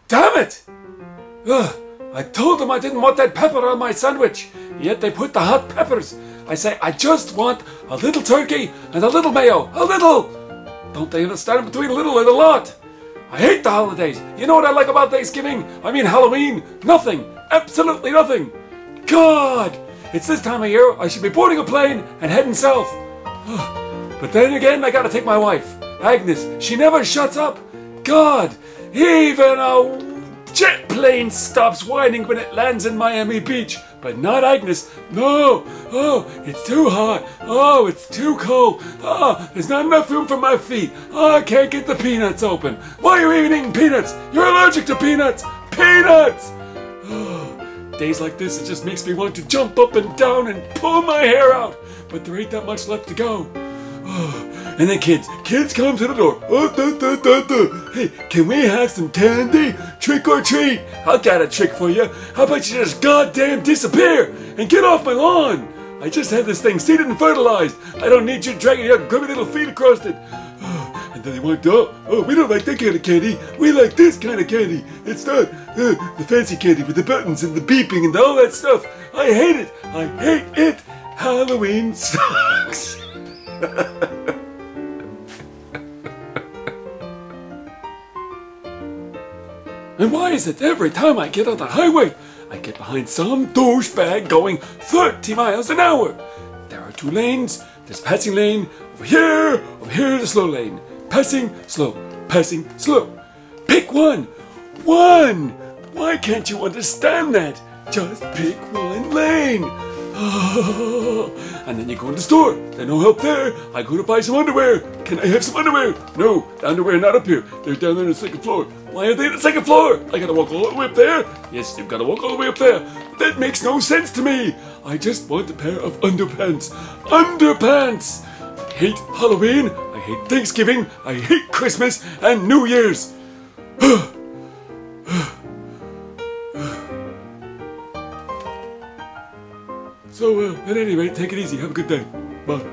Damn it! Ugh, I told them I didn't want that pepper on my sandwich, yet they put the hot peppers. I say, I just want a little turkey and a little mayo. A little! Don't they understand between a little and a lot? I hate the holidays. You know what I like about Thanksgiving? I mean Halloween? Nothing. Absolutely nothing. God! It's this time of year I should be boarding a plane and heading south. But then again, I gotta take my wife, Agnes. She never shuts up. God! Even a jet plane stops whining when it lands in Miami Beach. But not Agnes. No. Oh, it's too hot. Oh, it's too cold. Oh, there's not enough room for my feet. Oh, I can't get the peanuts open. Why are you even eating peanuts? You're allergic to peanuts. Peanuts! Oh, days like this, it just makes me want to jump up and down and pull my hair out. But there ain't that much left to go. Oh, and then kids come to the door. Oh, hey, can we have some candy? Trick or treat. I'll get a trick for you. How about you just goddamn disappear and get off my lawn? I just had this thing seeded and fertilized. I don't need you dragging your grubby little feet across it. Oh, and then they went, oh, we don't like that kind of candy. We like this kind of candy. It's not the fancy candy with the buttons and the beeping and all that stuff. I hate it. I hate it. Halloween sucks. And why is it every time I get on the highway, I get behind some douchebag going 30 miles an hour? There are two lanes. There's passing lane over here the slow lane. Passing, slow, passing, slow. Pick one. One. Why can't you understand that? Just pick one lane. Oh. And then you go in the store. There's no help there. I go to buy some underwear. Can I have some underwear? No, the underwear not up here. They're down there on the second floor. Why are they on the second floor? I gotta walk all the way up there? Yes, you've gotta walk all the way up there. That makes no sense to me. I just want a pair of underpants. Underpants! I hate Halloween. I hate Thanksgiving. I hate Christmas and New Year's. So, at any rate, take it easy. Have a good day. Bye.